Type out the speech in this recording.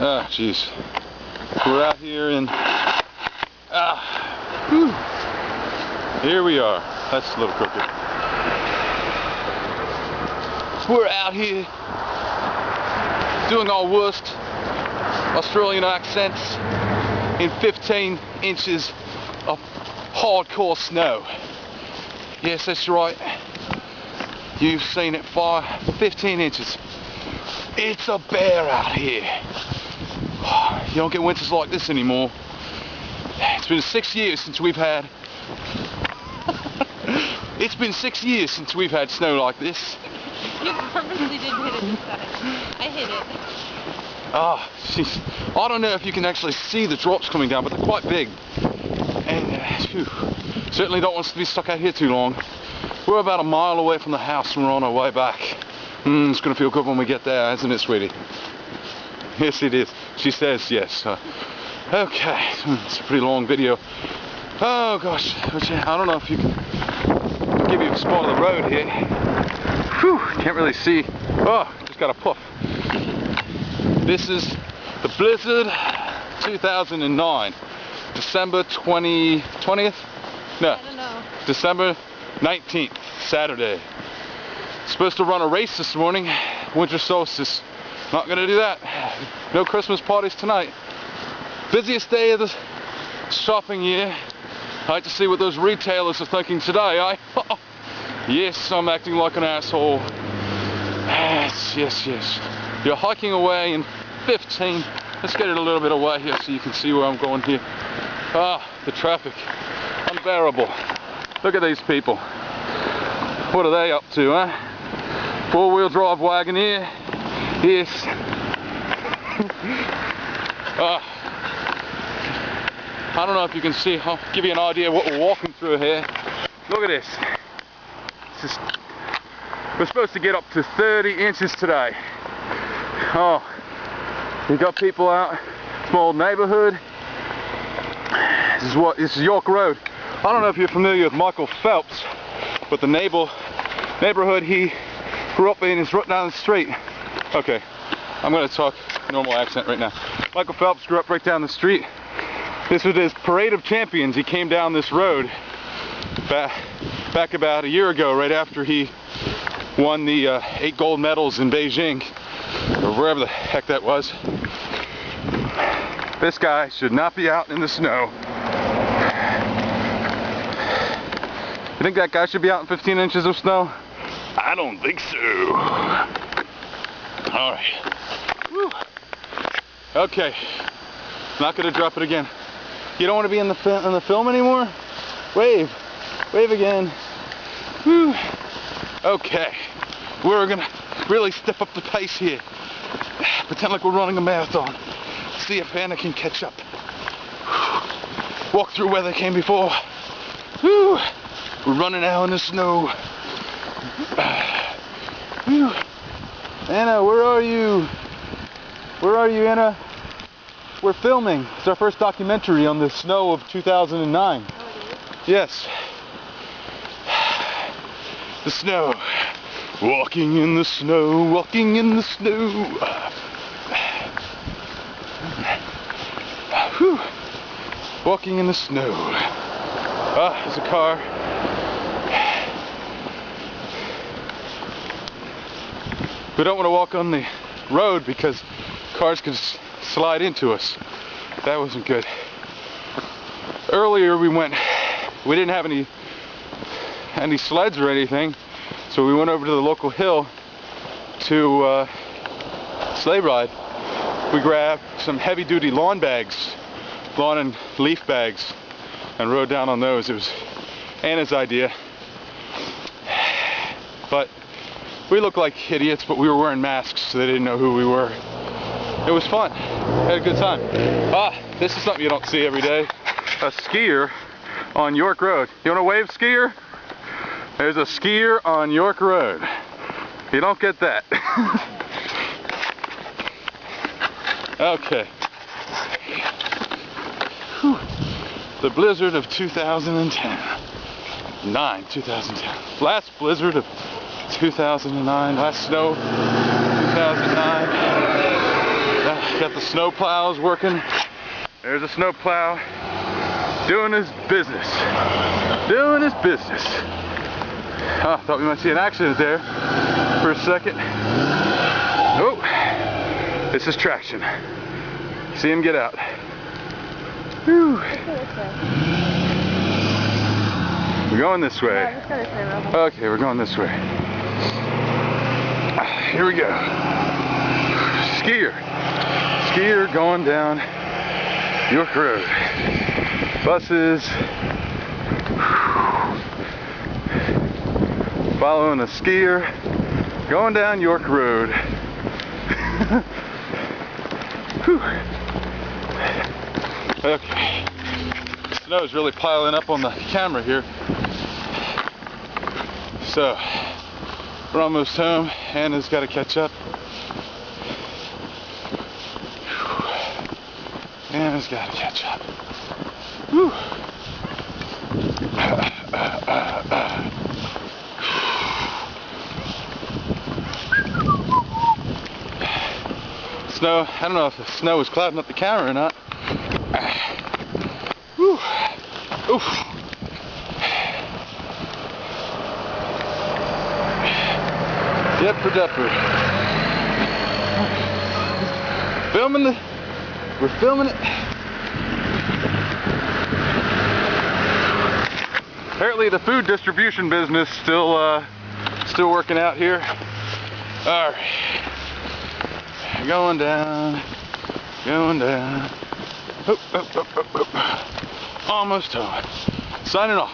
Ah, jeez. We're out here in... Here we are. That's a little crooked. We're out here doing our worst Australian accents in 15 inches of hardcore snow. Yes, that's right. You've seen it, 15 inches. It's a bear out here. You don't get winters like this anymore. It's been 6 years since we've had... It's been 6 years since we've had snow like this. You purposely didn't hit it this time. I hit it. Ah, jeez. I don't know if you can actually see the drops coming down, but they're quite big. And certainly don't want us to be stuck out here too long. We're about a mile away from the house and we're on our way back. It's going to feel good when we get there, isn't it, sweetie? Yes, it is. She says yes. Okay, it's a pretty long video. Oh gosh, I don't know if you can give you a spot of the road here. Whew, can't really see. Oh, just got a puff. This is the Blizzard 2009, December 20th? No, I don't know. December 19th, Saturday. Supposed to run a race this morning, winter solstice. Not gonna do that. No Christmas parties tonight. Busiest day of the shopping year. I'd like to see what those retailers are thinking today, eh? Yes, I'm acting like an asshole. Yes. You're hiking away in 15. Let's get it a little bit away here so you can see where I'm going here. The traffic. Unbearable. Look at these people. What are they up to, huh? Four-wheel drive wagon here. Yes. I don't know if you can see. I'll give you an idea of what we're walking through here. Look at this. We're supposed to get up to 30 inches today. Oh, you got people out. Small neighborhood. This is York Road. I don't know if you're familiar with Michael Phelps, but the neighborhood he grew up in is right down the street. Okay, I'm going to talk normal accent right now. Michael Phelps grew up right down the street. This was his Parade of Champions. He came down this road back about a year ago, right after he won the 8 gold medals in Beijing, or wherever the heck that was. This guy should not be out in the snow. You think that guy should be out in 15 inches of snow? I don't think so. Alright. Okay. Not gonna drop it again. You don't want to be in the film anymore? Wave. Wave again. Whew. Okay. We're gonna really step up the pace here. Pretend like we're running a marathon. See if Anna can catch up. Walk through where they came before. Whew. We're running out in the snow. Whew. Anna, where are you? Where are you, Anna? We're filming. It's our first documentary on the snow of 2009. Oh, it is? Yes. The snow. Walking in the snow, walking in the snow. Whew. Walking in the snow. There's a car. We don't want to walk on the road because cars can slide into us. That wasn't good. Earlier we didn't have any sleds or anything, so we went over to the local hill to sleigh ride. We grabbed some heavy-duty lawn and leaf bags, and rode down on those. It was Anna's idea, but we looked like idiots, but we were wearing masks so they didn't know who we were. It was fun. Had a good time. This is something you don't see every day. A skier on York Road. You want to wave, skier? There's a skier on York Road. You don't get that. Okay. Whew. The blizzard of 2010. 2010. Last blizzard of 2009. Last snow, 2009. Got the snow plows working. There's a snow plow doing his business. Doing his business. Oh, thought we might see an accident there for a second. Oh, this is traction. See him get out. Whew. We're going this way. Yeah, let's go this way, Robo. Okay, we're going this way. Here we go. Skier. Skier going down York Road. Buses. Following a skier. Going down York Road. Okay. Snow is really piling up on the camera here. So, we're almost home. Hannah's got to catch up. Hannah's got to catch up. Whew. Snow, I don't know if the snow was clouding up the camera or not. Whew. Oof. Yepper depper. We're filming it. Apparently the food distribution business still working out here. All right. Going down. Almost home. Signing off.